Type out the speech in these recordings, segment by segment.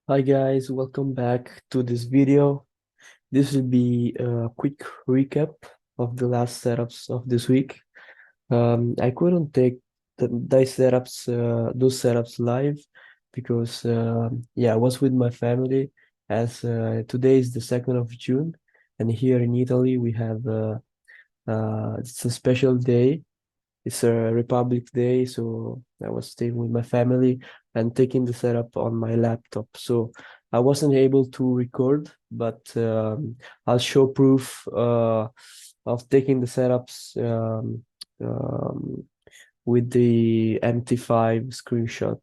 Hi guys, welcome back to this video. This will be a quick recap of the last setups of this week. I couldn't take those setups live because yeah, I was with my family as today is the 2nd of June, and here in Italy we have it's a special day. It's a Republic Day, so I was staying with my family and taking the setup on my laptop. So I wasn't able to record, but I'll show proof of taking the setups um, with the MT5 screenshot.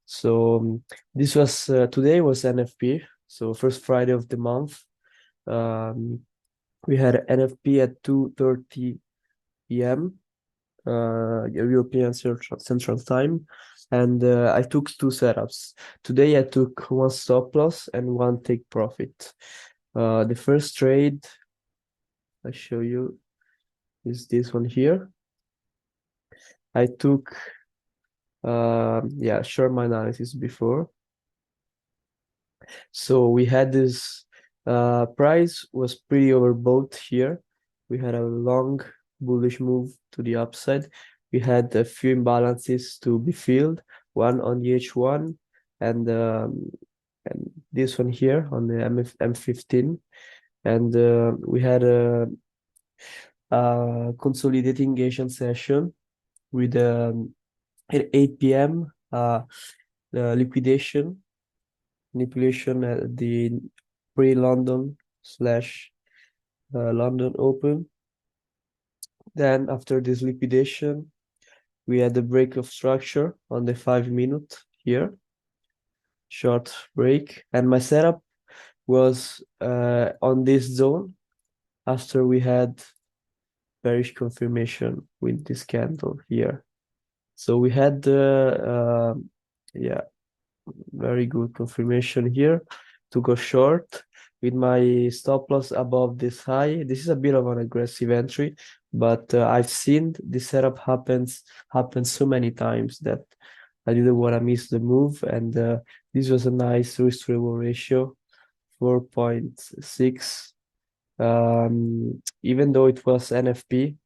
So this was today was NFP, so first Friday of the month. Um, we had NFP at 2:30 p.m. European Central Time, and I took two setups. Today I took one stop loss and one take profit. The first trade I show you is this one here. I took yeah, short my analysis before. So we had this price was pretty overbought here. We had a long bullish move to the upside. We had a few imbalances to be filled, one on the H1 and this one here on the M15. And we had a consolidating Asian session with at 8 p.m. Liquidation manipulation at the pre-London slash London Open. Then after this liquidation, we had the break of structure on the 5 minute here, short break. And my setup was on this zone after we had bearish confirmation with this candle here. So we had the yeah, very good confirmation here to go short with my stop loss above this high. This is a bit of an aggressive entry, but I've seen this setup happen so many times that I didn't want to miss the move, and this was a nice risk to reward ratio, 4.6. Even though it was NFP,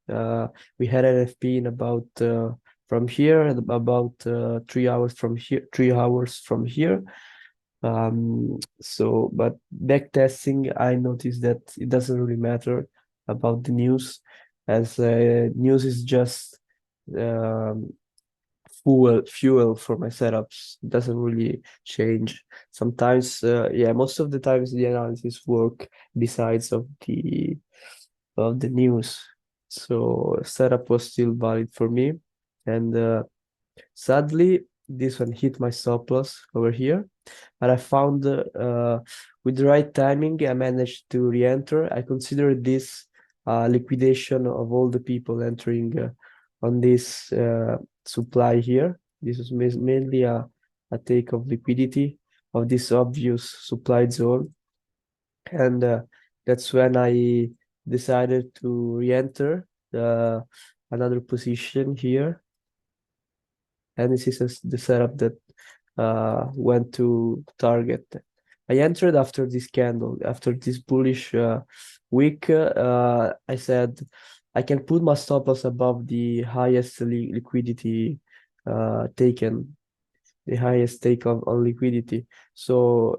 we had NFP in about from here, about 3 hours from here, 3 hours from here. So, but back testing, I noticed that it doesn't really matter about the news, as news is just um, fuel for my setups. It doesn't really change. Sometimes, yeah, most of the times the analysis work besides of the news. So setup was still valid for me, and sadly, this one hit my stop loss over here. But I found with the right timing, I managed to re-enter. I consider this liquidation of all the people entering on this supply here. This is mainly a take of liquidity of this obvious supply zone. And that's when I decided to re-enter another position here. And this is the setup that went to target. I entered after this candle, after this bullish week. I said I can put my stop loss above the highest liquidity taken, the highest take on liquidity. So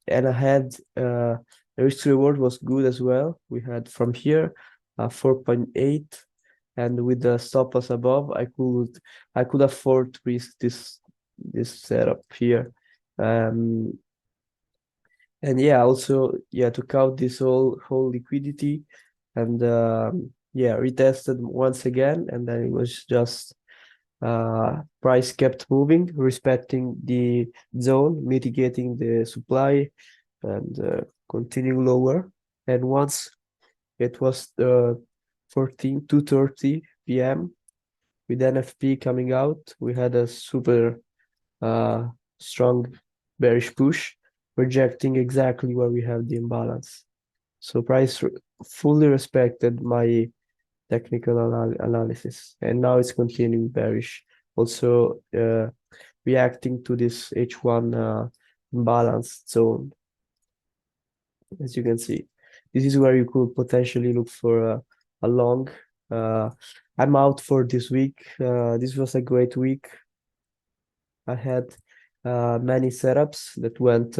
and I had the risk reward was good as well. We had from here 4.8, and with the stop loss above, I could afford to risk this setup here. And yeah, also yeah, took out this whole liquidity, and yeah, retested once again, and then it was just price kept moving, respecting the zone, mitigating the supply, and continuing lower. And once it was 2:30 p.m. with NFP coming out, we had a super strong bearish push, rejecting exactly where we have the imbalance. So price fully respected my technical analysis, and now it's continuing bearish. Also reacting to this H1 balanced zone, as you can see. This is where you could potentially look for a long. I'm out for this week. This was a great week. I had many setups that went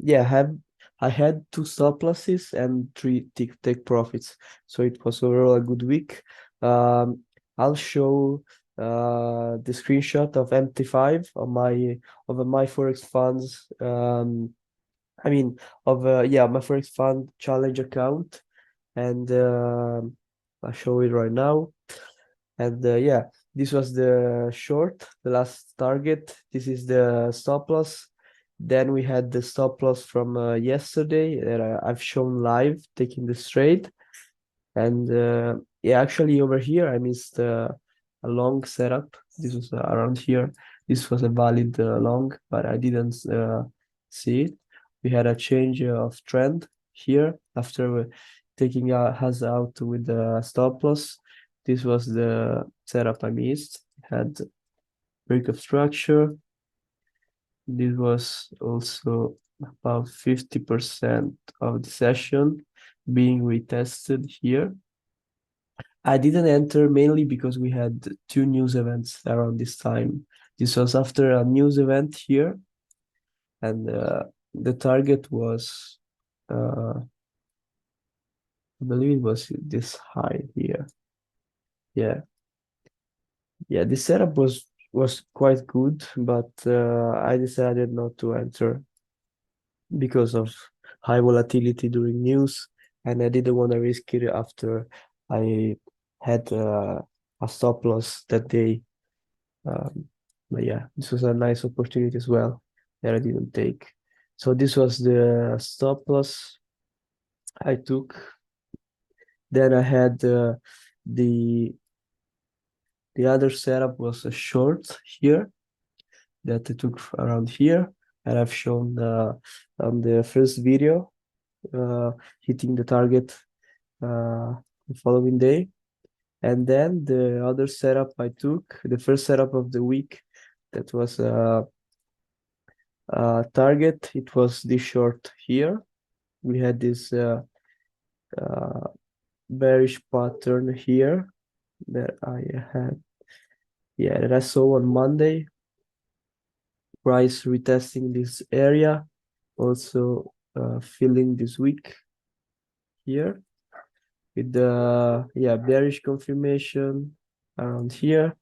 yeah, I had two stop losses and three take profits, so it was overall a good week. I'll show the screenshot of MT5 on my Forex funds. I mean of yeah, my Forex fund challenge account, and I'll show it right now. And yeah, this was the short, the last target. This is the stop loss. Then we had the stop loss from yesterday that I've shown live, taking the trade. And yeah, actually over here I missed a long setup. This was around here. This was a valid long, but I didn't see it. We had a change of trend here after taking us out with the stop loss. This was the setup I missed. It had break of structure. This was also about 50% of the session being retested here. I didn't enter mainly because we had two news events around this time. This was after a news event here, and the target was, I believe it was this high here. Yeah, yeah. The setup was quite good, but I decided not to enter because of high volatility during news, and I didn't want to risk it after I had a stop loss that day. But yeah, this was a nice opportunity as well that I didn't take. So this was the stop loss I took. Then I had the other setup was a short here that I took around here, and I've shown on the first video hitting the target the following day. And then the other setup I took, the first setup of the week, that was target. It was this short here. We had this bearish pattern here that I had, yeah, that I saw on Monday. Price retesting this area, also filling this week here with the bearish confirmation around here.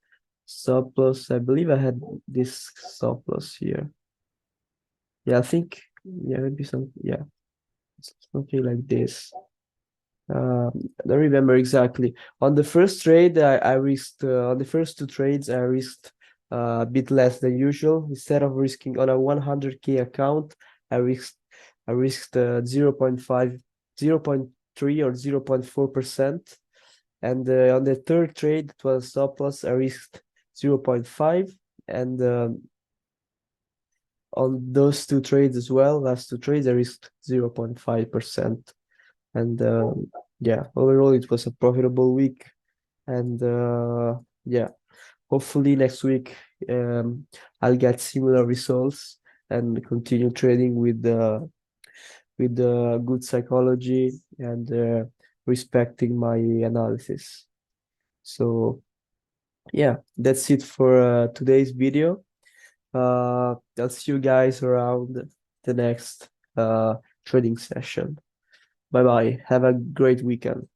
Stop loss, I believe I had this stop loss here. Yeah, I think, yeah, maybe something like this. I don't remember exactly. On the first trade, I risked, on the first two trades, I risked a bit less than usual. Instead of risking on a 100K account, I risked 0.5, 0.3 or 0.4%. And on the third trade, it was stop loss, I risked 0.5. And on those two trades as well, last two trades, I risked 0.5%. And yeah, overall it was a profitable week. And yeah, hopefully next week I'll get similar results and continue trading with good psychology and respecting my analysis. So yeah, that's it for today's video. I'll see you guys around the next trading session. Bye bye. Have a great weekend.